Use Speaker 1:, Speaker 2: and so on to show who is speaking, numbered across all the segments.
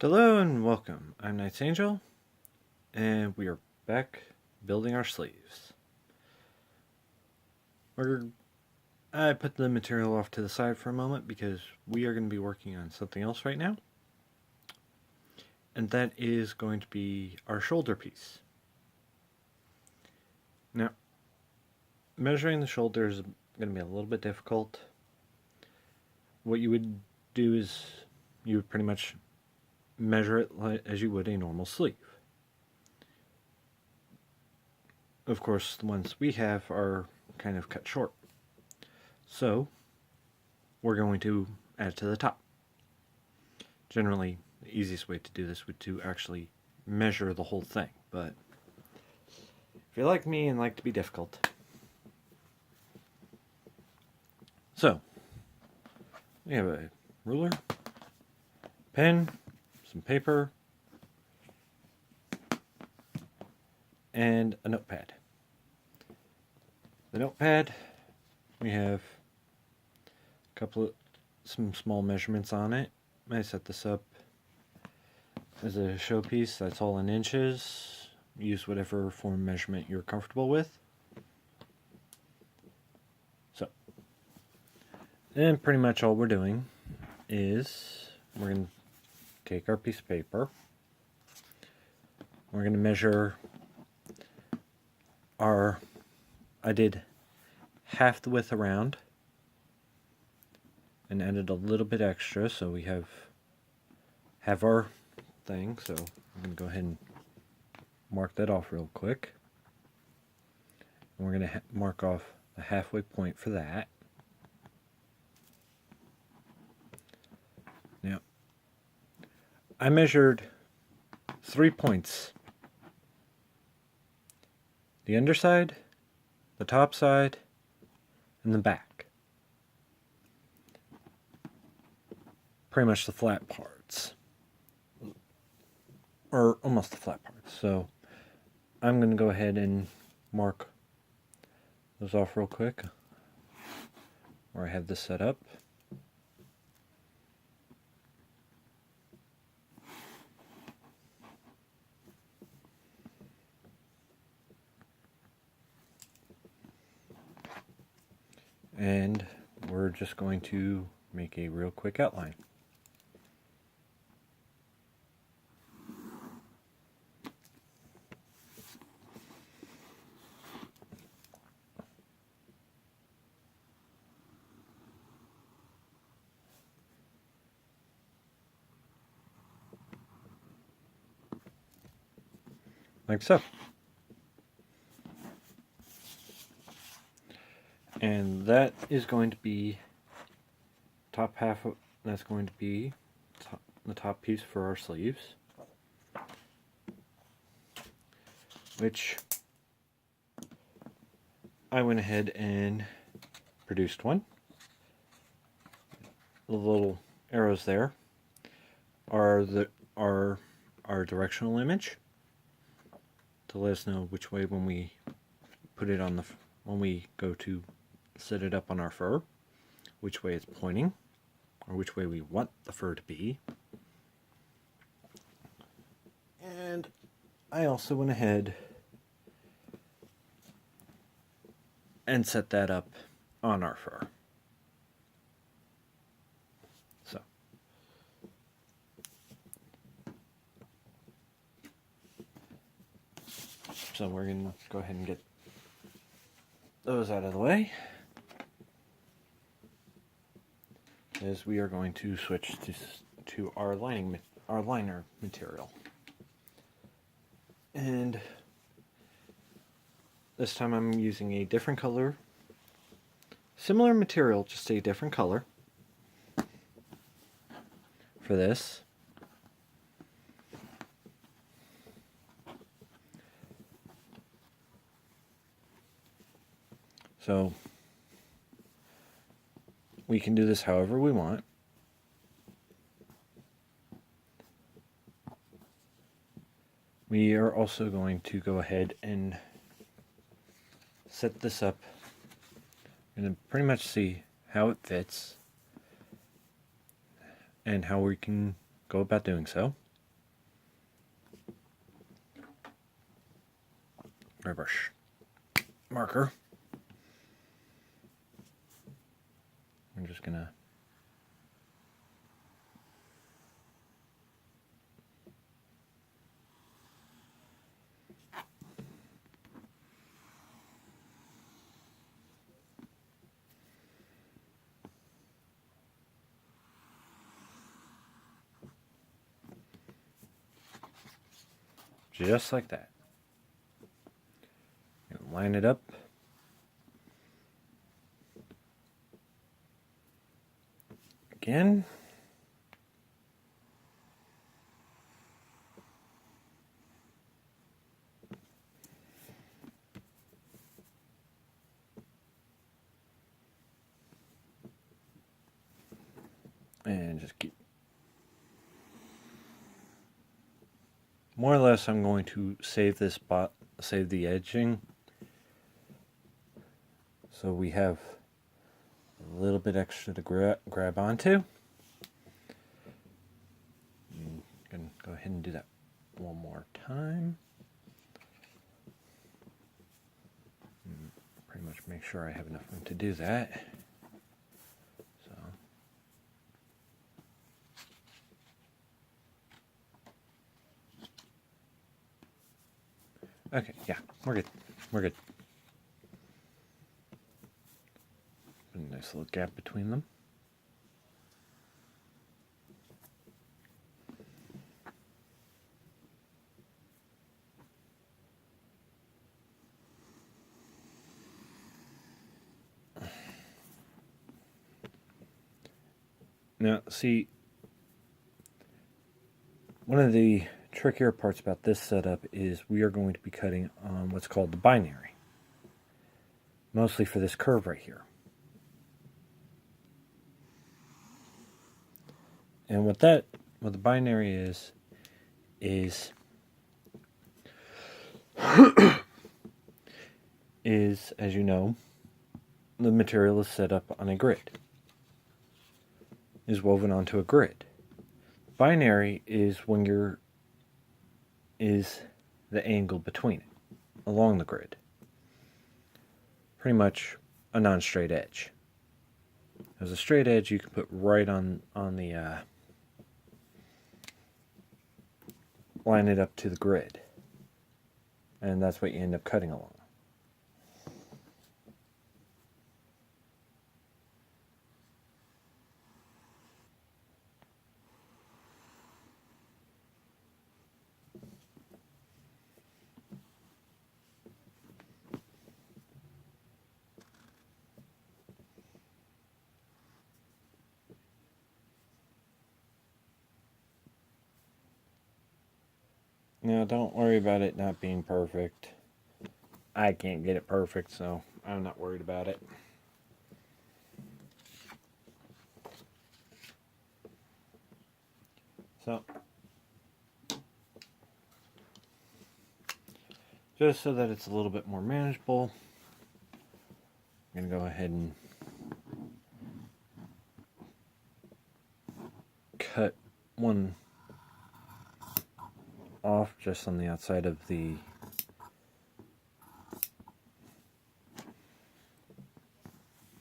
Speaker 1: Hello and welcome. I'm Knights Angel, and we are back building our sleeves. I put the material off to the side for a moment because we are going to be working on something else right now, and that is going to be our shoulder piece. Now, measuring the shoulder is going to be a little bit difficult. What you would do is you would pretty much measure it as you would a normal sleeve. Of course, the ones we have are kind of cut short. So, we're going to add it to the top. Generally, the easiest way to do this would to actually measure the whole thing, but if you're like me and like to be difficult. So, we have a ruler, pen, some paper, and a notepad. The notepad, we have some small measurements on it. I set this up as a showpiece. That's all in inches. Use whatever form measurement you're comfortable with. So, and pretty much all we're doing is we're going to take our piece of paper. We're going to measure I did half the width around and added a little bit extra, so we have our thing. So I'm going to go ahead and mark that off real quick. And we're going to mark off the halfway point for that. Now, I measured 3 points. The underside, the top side, and the back. Pretty much the flat parts. Or almost the flat parts. So I'm going to go ahead and mark those off real quick. Where I have this set up. And we're just going to make a real quick outline. Like so. And that is going to be top half of, that's going to be the top piece for our sleeves, which I went ahead and produced one. The little arrows there are our directional image to let us know which way when we put it on when we go to set it up on our fur, which way it's pointing, or which way we want the fur to be. And I also went ahead and set that up on our fur. So we're going to go ahead and get those out of the way, as we are going to switch to our liner material. And this time I'm using a different color, similar material, just a different color for this. So we can do this however we want. We are also going to go ahead and set this up and pretty much see how it fits and how we can go about doing so. grab our marker. I'm just gonna just like that. And line it up. Again. And just keep. More or less, I'm going to save this spot, save the edging. So we have a little bit extra to grab onto. I'm going to go ahead and do that one more time. Pretty much make sure I have enough room to do that. So. Okay, yeah, we're good. We're good. Put a nice little gap between them. Now, see, one of the trickier parts about this setup is we are going to be cutting on what's called the binary. Mostly for this curve right here. And what the binary is as you know, the material is set up on a grid. Is woven onto a grid. Binary is is the angle between it, along the grid. Pretty much a non-straight edge. As a straight edge you can put right on the line it up to the grid. And that's what you end up cutting along. Now, don't worry about it not being perfect. I can't get it perfect, so I'm not worried about it. So, just so that it's a little bit more manageable, I'm going to go ahead and cut one off just on the outside of the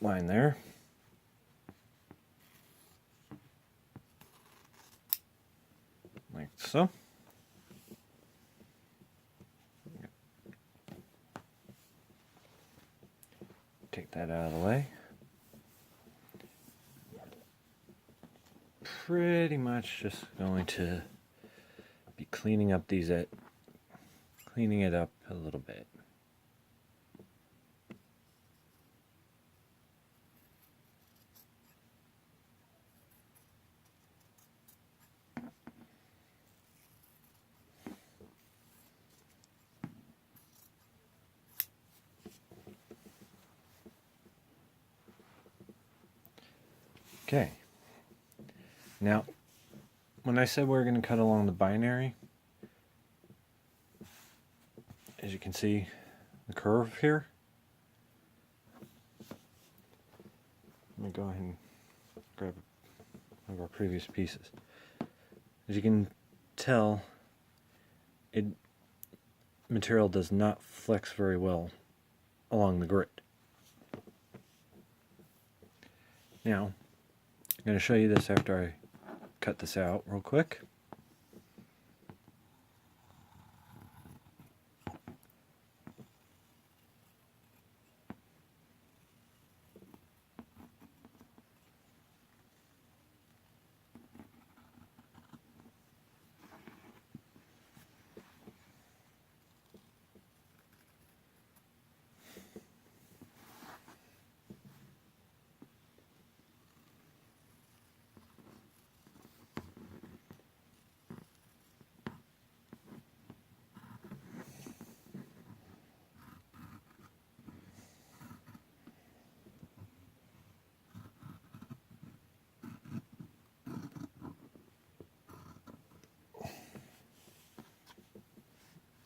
Speaker 1: line there. Like so. Take that out of the way. Pretty much just going to be cleaning it up a little bit. Okay. Now, when I said we're going to cut along the binary, as you can see, the curve here. Let me go ahead and grab one of our previous pieces. As you can tell, it material does not flex very well along the grid. Now, I'm going to show you this after I cut this out real quick.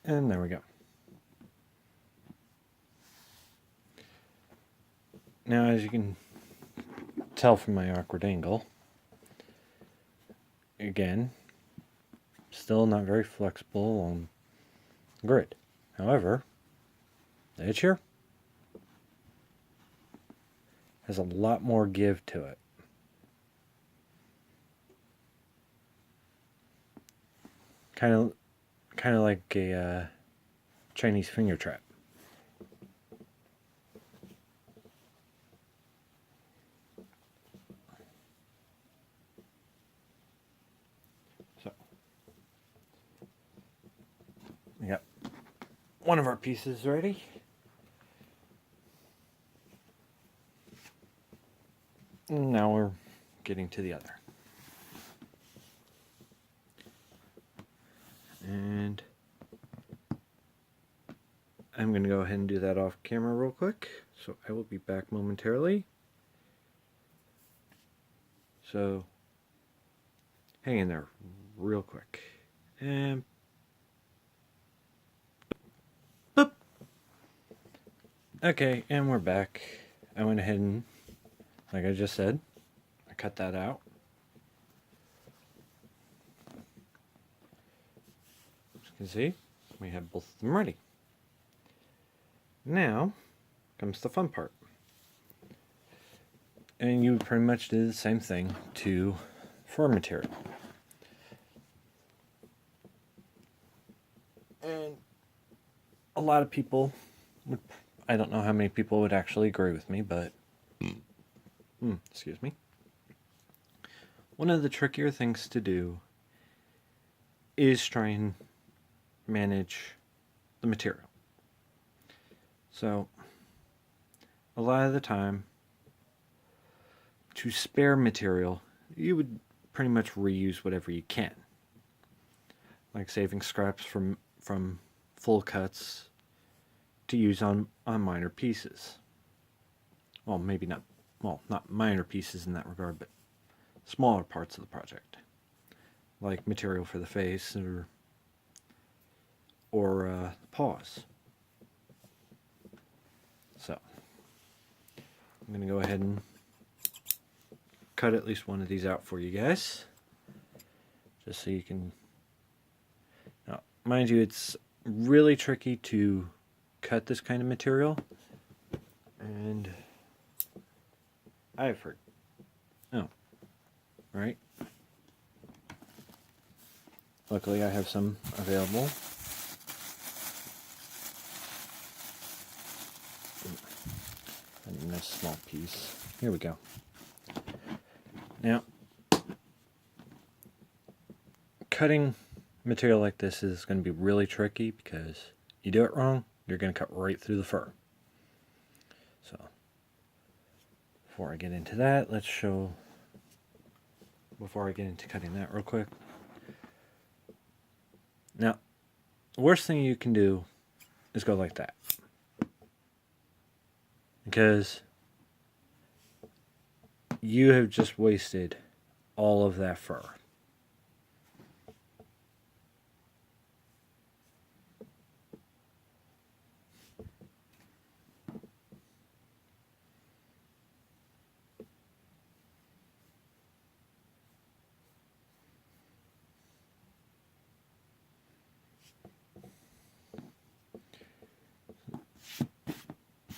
Speaker 1: And there we go. Now, as you can tell from my awkward angle, again, still not very flexible on the grid. However, the edge here has a lot more give to it. Kind of like a Chinese finger trap. So, we got one of our pieces ready. And now we're getting to the other. And I'm going to go ahead and do that off camera real quick. So I will be back momentarily. So hang in there real quick. And boop. Okay, and we're back. I went ahead and, like I just said, I cut that out. As you can see, we have both of them ready. Now comes the fun part. And you pretty much do the same thing to fur material. And a lot of people would, I don't know how many people would actually agree with me, but excuse me. One of the trickier things to do is try and manage the material. So, a lot of the time, to spare material, you would pretty much reuse whatever you can. Like saving scraps from full cuts to use on minor pieces. Well, maybe not, well, not minor pieces in that regard, but smaller parts of the project. Like material for the face or the paws. So, I'm going to go ahead and cut at least one of these out for you guys. Just so you can... Now, mind you, it's really tricky to cut this kind of material. And I've heard... Oh. Right? Luckily, I have some available. A nice small piece. Here we go. Now, cutting material like this is going to be really tricky because you do it wrong, you're going to cut right through the fur. So, before I get into that, before I get into cutting that real quick. Now, the worst thing you can do is go like that. Because you have just wasted all of that fur.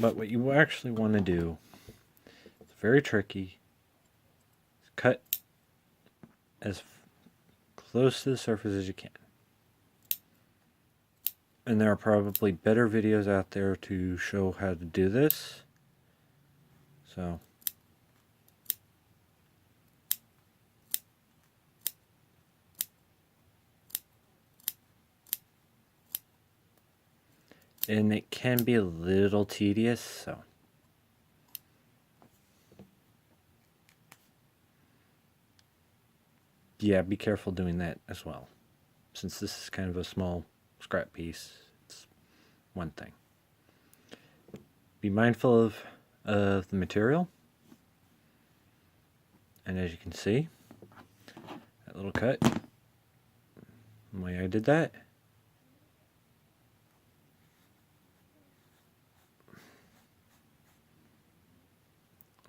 Speaker 1: But what you actually want to do, it's very tricky, is cut as close to the surface as you can. And there are probably better videos out there to show how to do this. So and it can be a little tedious, so yeah, be careful doing that as well. Since this is kind of a small scrap piece, it's one thing. Be mindful of the material. And as you can see, that little cut, the way I did that,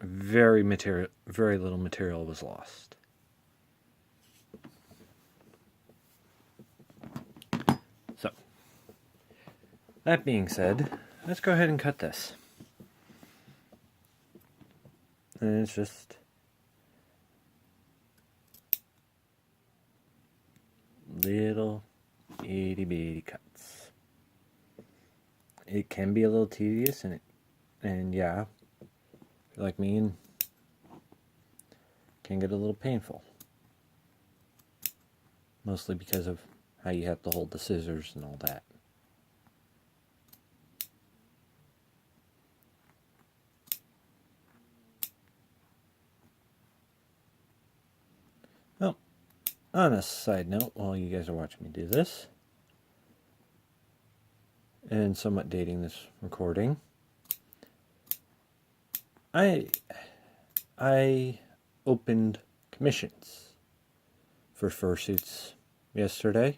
Speaker 1: very little material was lost. So, that being said, let's go ahead and cut this. And it's just little itty bitty cuts. It can be a little tedious, and yeah, if you're like me, and can get a little painful. Mostly because of how you have to hold the scissors and all that. Well, on a side note, while you guys are watching me do this, and somewhat dating this recording, I opened commissions for fursuits yesterday,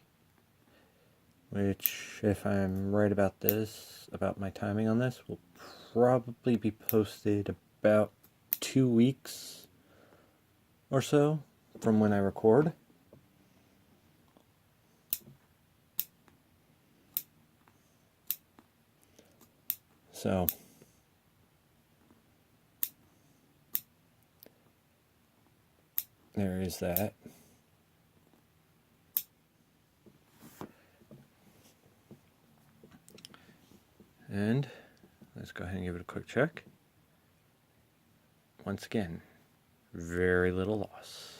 Speaker 1: which, if I'm right about this, about my timing on this, will probably be posted about 2 weeks or so from when I record. So there is that. And let's go ahead and give it a quick check. Once again, very little loss.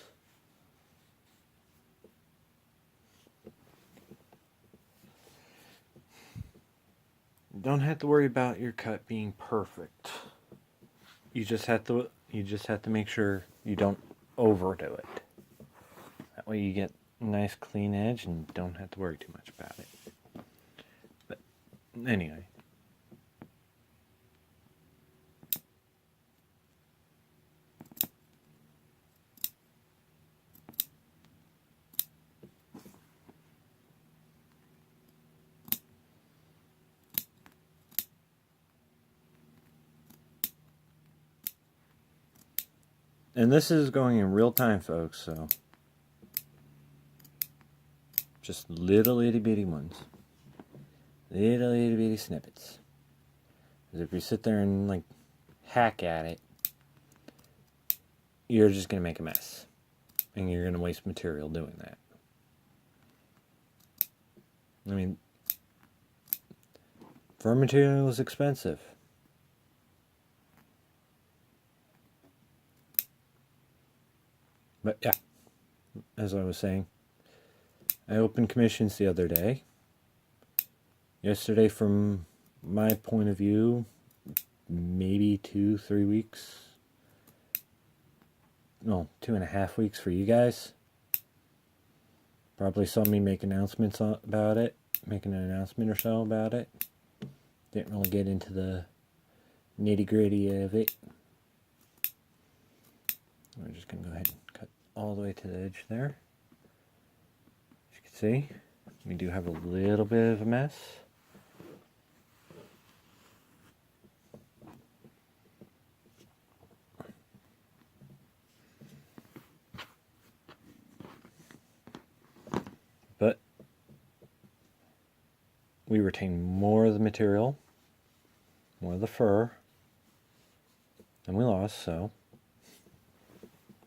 Speaker 1: Don't have to worry about your cut being perfect. You just have to make sure you don't overdo it. That way you get a nice clean edge and don't have to worry too much about it. But anyway. And this is going in real time, folks, so just little itty bitty ones. Little itty bitty snippets. Because if you sit there and like hack at it, you're just going to make a mess. And you're going to waste material doing that. I mean, fur material is expensive. But yeah, as I was saying, I opened commissions the other day. Yesterday, from my point of view, maybe 2-3 weeks. No, 2.5 weeks for you guys. Probably saw me make announcements about it. Making an announcement or so about it. Didn't really get into the nitty gritty of it. We're just going to go ahead and cut all the way to the edge there. As you can see, we do have a little bit of a mess. But we retain more of the material One of the fur. And we lost, so.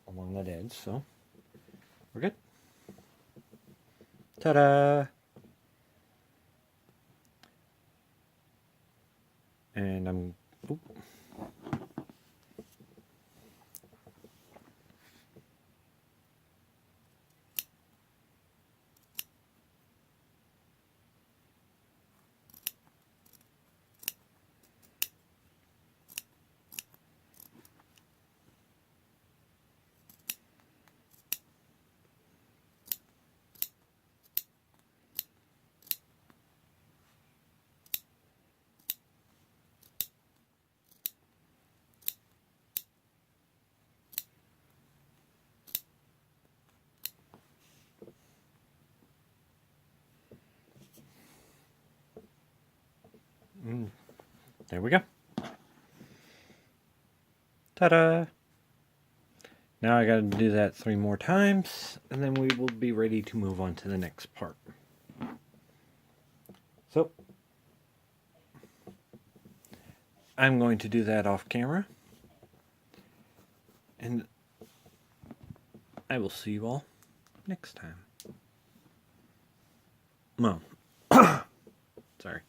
Speaker 1: Along that edge, so. We're good. Ta-da! And I'm... Oop. There we go. Ta-da! Now I gotta do that 3 more times, and then we will be ready to move on to the next part. So, I'm going to do that off camera, and I will see you all next time. Well, sorry.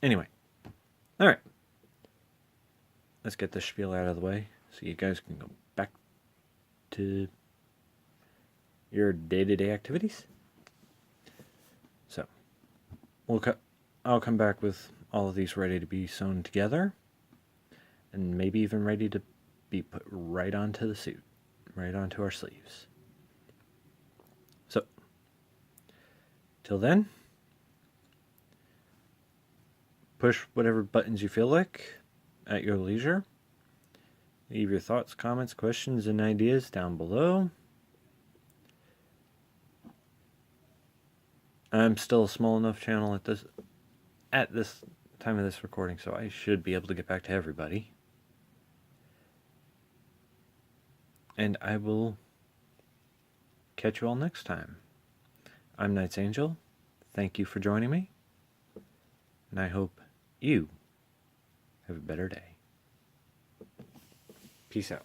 Speaker 1: Anyway, alright. Let's get this spiel out of the way so you guys can go back to your day-to-day activities. So, I'll come back with all of these ready to be sewn together, and maybe even ready to be put right onto the suit, right onto our sleeves. So, till then, push whatever buttons you feel like at your leisure. Leave your thoughts, comments, questions, and ideas down below. I'm still a small enough channel at this time of this recording, so I should be able to get back to everybody. And I will catch you all next time. I'm Knight's Angel. Thank you for joining me. And I hope you have a better day. Peace out.